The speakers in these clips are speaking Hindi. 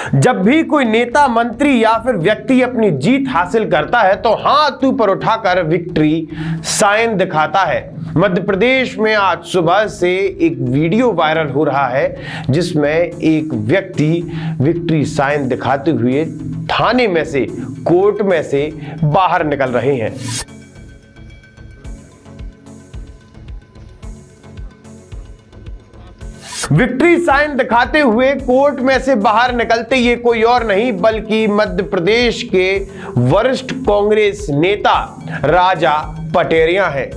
जब भी कोई नेता, मंत्री या फिर व्यक्ति अपनी जीत हासिल करता है तो हाथ ऊपर उठाकर विक्ट्री साइन दिखाता है। मध्य प्रदेश में आज सुबह से एक वीडियो वायरल हो रहा है जिसमें एक व्यक्ति विक्ट्री साइन दिखाते हुए थाने में से, कोर्ट में से बाहर निकल रहे हैं। विक्ट्री साइन दिखाते हुए कोर्ट में से बाहर निकलते ये कोई और नहीं बल्कि मध्य प्रदेश के वरिष्ठ कांग्रेस नेता राजा पटेरिया हैं।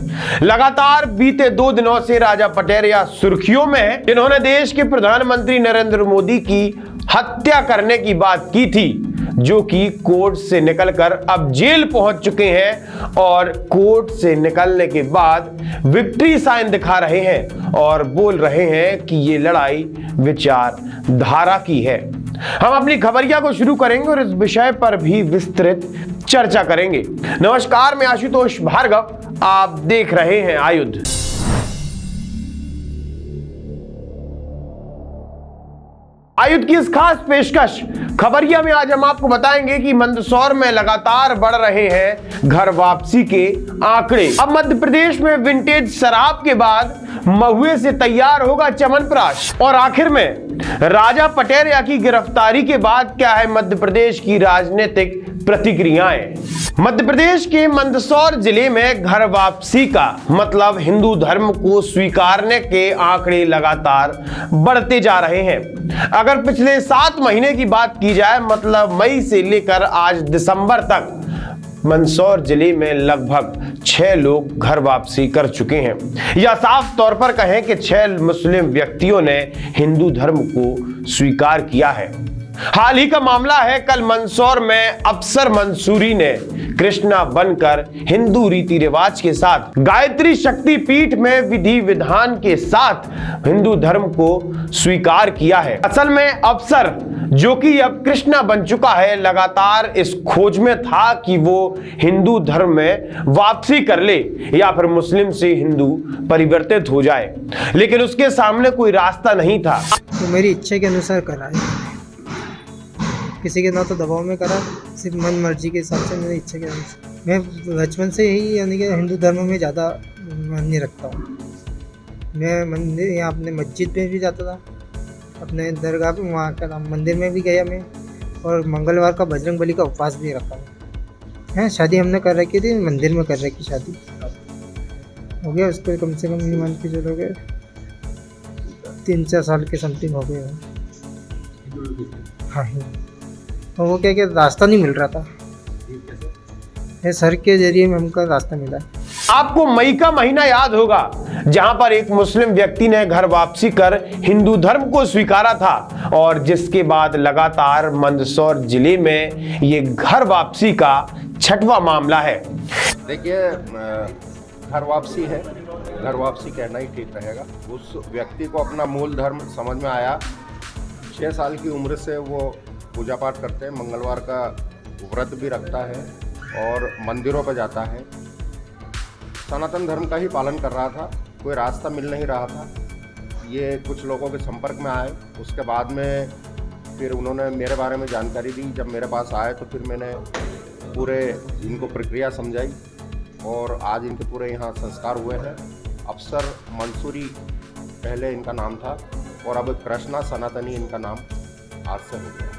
लगातार बीते 2 दिनों से राजा पटेरिया सुर्खियों में हैं, जिन्होंने देश के प्रधानमंत्री नरेंद्र मोदी की हत्या करने की बात की थी, जो कि कोर्ट से निकलकर अब जेल पहुंच चुके हैं और कोर्ट से निकलने के बाद विक्ट्री साइन दिखा रहे हैं और बोल रहे हैं कि ये लड़ाई विचारधारा की है। हम अपनी खबरिया को शुरू करेंगे और इस विषय पर भी विस्तृत चर्चा करेंगे। नमस्कार, मैं आशुतोष भार्गव, आप देख रहे हैं आयुध। आयुध की इस खास पेशकश खबरिया में आज हम आपको बताएंगे कि मंदसौर में लगातार बढ़ रहे हैं घर वापसी के आंकड़े। अब मध्य प्रदेश में विंटेज शराब के बाद महुए से तैयार होगा च्यवनप्राश। और आखिर में राजा पटेरिया की गिरफ्तारी के बाद क्या है मध्य प्रदेश की राजनीतिक प्रतिक्रियाएं। मध्य प्रदेश के मंदसौर जिले में घर वापसी का मतलब हिंदू धर्म को स्वीकारने के आंकड़े लगातार बढ़ते जा रहे हैं। अगर पिछले 7 महीने की बात की जाए, मतलब मई से लेकर आज दिसंबर तक मंदसौर जिले में लगभग 6 लोग घर वापसी कर चुके हैं, या साफ तौर पर कहें कि 6 मुस्लिम व्यक्तियों ने हिंदू धर्म को स्वीकार किया है। हाल ही का मामला है, कल मंदसौर में अफसर मंसूरी ने कृष्णा बनकर हिंदू रीति रिवाज के साथ गायत्री शक्ति पीठ में विधि विधान के साथ हिंदू धर्म को स्वीकार किया है। असल में अफसर, जो कि अब कृष्णा बन चुका है, लगातार इस खोज में था कि वो हिंदू धर्म में वापसी कर ले या फिर मुस्लिम से हिंदू परिवर्तित हो जाए, लेकिन उसके सामने कोई रास्ता नहीं था। तो मेरी इच्छा के अनुसार करा है, किसी के ना तो दबाव में करा, सिर्फ मन मर्जी के हिसाब से, मेरी इच्छा के अनुसार। मैं बचपन से ही यानी कि हिंदू धर्म में ज़्यादा मान्य रखता हूँ। मैं मंदिर यहाँ अपने मस्जिद में भी जाता था, अपने दरगाह पे, वहाँ का मंदिर में भी गया मैं, और मंगलवार का बजरंग बली का उपवास भी रखा है। शादी हमने कर रखी थी, मंदिर में कर रखी शादी हो गया, उसको कम से कम मान के चलोगे 3-4 साल के समथिंग हो गए। हाँ, और वो क्या रास्ता नहीं मिल रहा था, ये सर के जरिए में हमको रास्ता मिला। आपको मई का महीना याद होगा, जहां पर एक मुस्लिम व्यक्ति ने घर वापसी कर हिंदू धर्म को स्वीकारा था और जिसके बाद लगातार मंदसौर जिले में ये घर वापसी का 6वां मामला है। देखिए, घर वापसी है, घर वापसी कहना ही ठीक रहेगा। उस व्यक्ति को अपना मूल धर्म समझ में आया। 6 साल की उम्र से वो पूजा पाठ करते हैं, मंगलवार का व्रत भी रखता है और मंदिरों पर जाता है। सनातन धर्म का ही पालन कर रहा था, कोई रास्ता मिल नहीं रहा था। ये कुछ लोगों के संपर्क में आए, उसके बाद में फिर उन्होंने मेरे बारे में जानकारी दी। जब मेरे पास आए तो फिर मैंने पूरे इनको प्रक्रिया समझाई और आज इनके पूरे यहाँ संस्कार हुए हैं। अफसर मंसूरी पहले इनका नाम था और अब कृष्णा सनातनी इनका नाम आज से हो गया।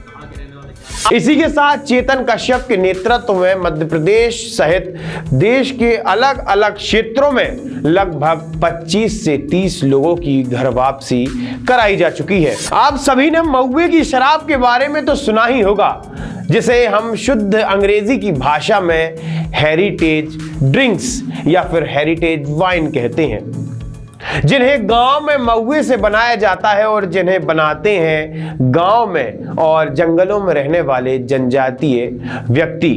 इसी के साथ चेतन कश्यप के नेतृत्व में मध्य प्रदेश सहित देश के अलग अलग क्षेत्रों में लगभग 25 से 30 लोगों की घर वापसी कराई जा चुकी है। आप सभी ने महुए की शराब के बारे में तो सुना ही होगा, जिसे हम शुद्ध अंग्रेजी की भाषा में हेरिटेज ड्रिंक्स या फिर हेरिटेज वाइन कहते हैं, जिन्हें गांव में महुए से बनाया जाता है और जिन्हें बनाते हैं गांव में और जंगलों में रहने वाले जनजातीय व्यक्ति।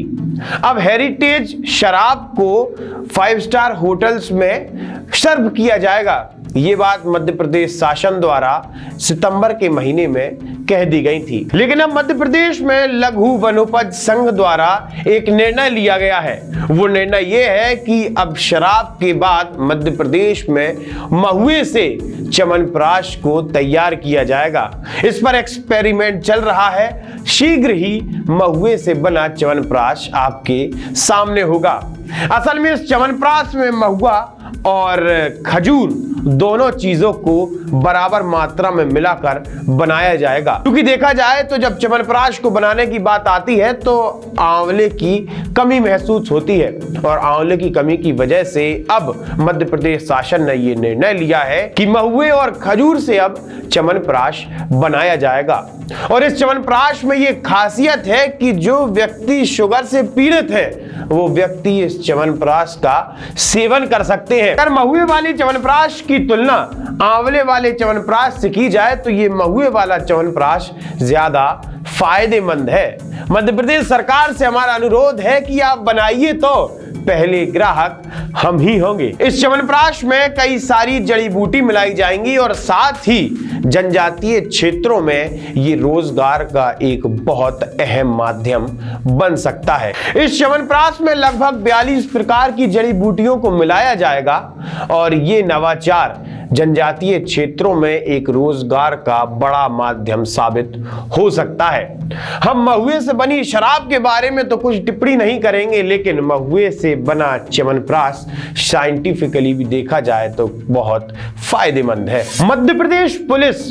अब हेरिटेज शराब को 5 स्टार होटल्स में सर्व किया जाएगा, ये बात मध्य प्रदेश शासन द्वारा सितंबर के महीने में कह दी गई थी। लेकिन अब मध्य प्रदेश में लघु वनोपज संघ द्वारा एक निर्णय लिया गया है। वो निर्णय ये है कि अब शराब के बाद मध्य प्रदेश में महुए से च्यवनप्राश को तैयार किया जाएगा। इस पर एक्सपेरिमेंट चल रहा है। शीघ्र ही महुए से बना च्यवनप्राश आपके सामने होगा। असल में इस च्यवनप्राश में महुआ और खजूर दोनों चीजों को बराबर मात्रा में मिलाकर बनाया जाएगा। क्योंकि देखा जाए तो जब च्यवनप्राश को बनाने की बात आती है तो आंवले की कमी महसूस होती है, और आंवले की कमी की वजह से अब मध्य प्रदेश शासन ने ये निर्णय लिया है कि महुए और खजूर से अब च्यवनप्राश बनाया जाएगा। और इस च्यवनप्राश में ये खासियत है कि जो व्यक्ति शुगर से पीड़ित है वो व्यक्ति इस च्यवनप्राश का सेवन कर सकते हैं। अगर महुए वाली च्यवनप्राश की तुलना आंवले वाले च्यवनप्राश से की जाए तो ये महुए वाला च्यवनप्राश ज्यादा फायदेमंद है। मध्य प्रदेश सरकार से हमारा अनुरोध है कि आप बनाइए, तो पहले ग्राहक हम ही होंगे। इस च्यवनप्राश में कई सारी जड़ी बूटी मिलाई जाएंगी और साथ ही जनजातीय क्षेत्रों में ये रोजगार का एक बहुत अहम माध्यम बन सकता है। इस च्यवनप्राश में लगभग 42 प्रकार की जड़ी बूटियों को मिलाया जाएगा और ये नवाचार जनजातीय क्षेत्रों में एक रोजगार का बड़ा माध्यम साबित हो सकता है। हम महुए से बनी शराब के बारे में तो कुछ टिप्पणी नहीं करेंगे, लेकिन महुए से बना च्यवनप्राश साइंटिफिकली भी देखा जाए तो बहुत फायदेमंद है। मध्य प्रदेश पुलिस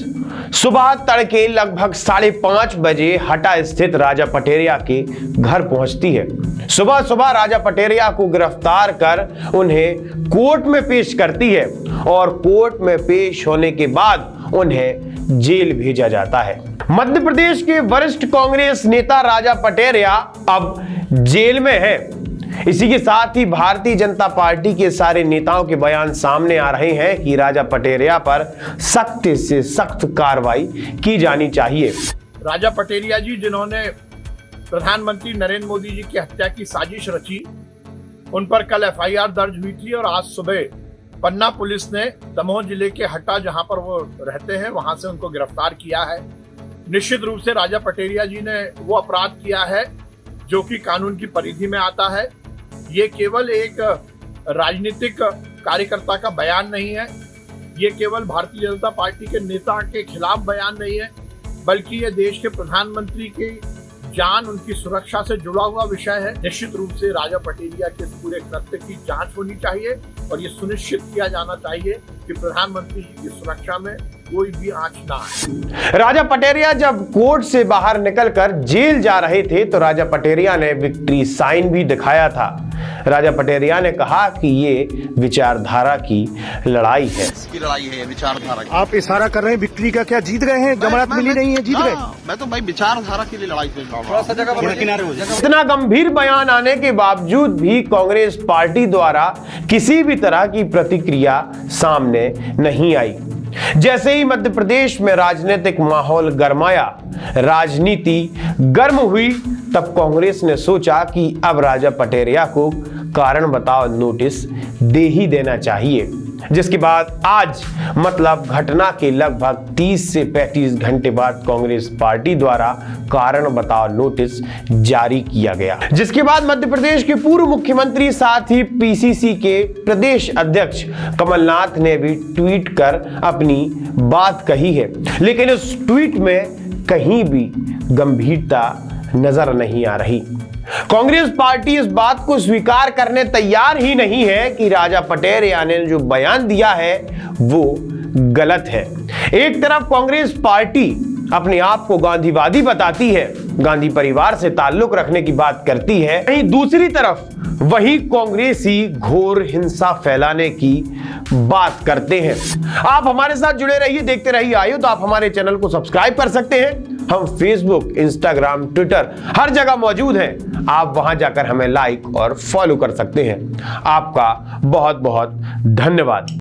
सुबह तड़के लगभग 5:30 बजे हटा स्थित राजा पटेरिया के घर पहुंचती है। सुबह सुबह राजा पटेरिया को गिरफ्तार कर उन्हें कोर्ट में पेश करती है और कोर्ट में पेश होने के बाद उन्हें जेल भेजा जाता है। मध्य प्रदेश के वरिष्ठ कांग्रेस नेता राजा पटेरिया अब जेल में है। इसी के साथ ही भारतीय जनता पार्टी के सारे नेताओं के बयान सामने आ रहे हैं कि राजा पटेरिया पर सख्त से सख्त कार्रवाई की जानी चाहिए। राजा पटेरिया जी, जिन्होंने प्रधानमंत्री नरेंद्र मोदी जी की हत्या की साजिश रची, उन पर कल FIR दर्ज हुई थी और आज सुबह पन्ना पुलिस ने दमोह जिले के हटा, जहां पर वो रहते हैं, वहां से उनको गिरफ्तार किया है। निश्चित रूप से राजा पटेरिया जी ने वो अपराध किया है जो कि कानून की परिधि में आता है। ये केवल एक राजनीतिक कार्यकर्ता का बयान नहीं है, ये केवल भारतीय जनता पार्टी के नेता के खिलाफ बयान नहीं है, बल्कि ये देश के प्रधानमंत्री की जान, उनकी सुरक्षा से जुड़ा हुआ विषय है। निश्चित रूप से राजा पटेरिया के पूरे कृत्य की जांच होनी चाहिए और ये सुनिश्चित किया जाना चाहिए कि प्रधानमंत्री जी की सुरक्षा में कोई भी आंच ना आए। राजा पटेरिया जब कोर्ट से बाहर निकलकर जेल जा रहे थे तो राजा पटेरिया ने विक्ट्री साइन भी दिखाया था। राजा पटेरिया ने कहा कि ये विचारधारा की लड़ाई है। इसकी लड़ाई है, विचारधारा की। आप इशारा कर रहे हैं विक्ट्री का, क्या जीत गए हैं? जमानत मिली नहीं है, जीत गए? मैं तो भाई विचारधारा के लिए लड़ाई कर रहा हूं। इतना गंभीर बयान आने के बावजूद भी कांग्रेस पार्टी द्वारा किसी भी तरह की प्रतिक्रिया सामने नहीं आई। जैसे ही मध्य प्रदेश में राजनीतिक माहौल गरमाया, राजनीति गर्म हुई, तब कांग्रेस ने सोचा कि अब राजा पटेरिया को कारण बताओ नोटिस दे ही देना चाहिए। जिसके बाद आज मतलब घटना के लगभग 30 से 35 घंटे बाद कांग्रेस पार्टी द्वारा कारण बताओ नोटिस जारी किया गया। जिसके बाद मध्य प्रदेश के पूर्व मुख्यमंत्री साथ ही PCC के प्रदेश अध्यक्ष कमलनाथ ने भी ट्वीट कर अपनी बात कही है, लेकिन उस ट्वीट में कहीं भी गंभीरता नजर नहीं आ रही। कांग्रेस पार्टी इस बात को स्वीकार करने तैयार ही नहीं है कि राजा पटेरिया ने जो बयान दिया है वो गलत है। एक तरफ कांग्रेस पार्टी अपने आप को गांधीवादी बताती है, गांधी परिवार से ताल्लुक रखने की बात करती है, वहीं दूसरी तरफ वही कांग्रेसी घोर हिंसा फैलाने की बात करते हैं। आप हमारे साथ जुड़े रहिए, देखते रहिए आयुध। आप हमारे चैनल को सब्सक्राइब कर सकते हैं। हम फेसबुक, इंस्टाग्राम, ट्विटर हर जगह मौजूद हैं। आप वहां जाकर हमें लाइक और फॉलो कर सकते हैं। आपका बहुत बहुत धन्यवाद।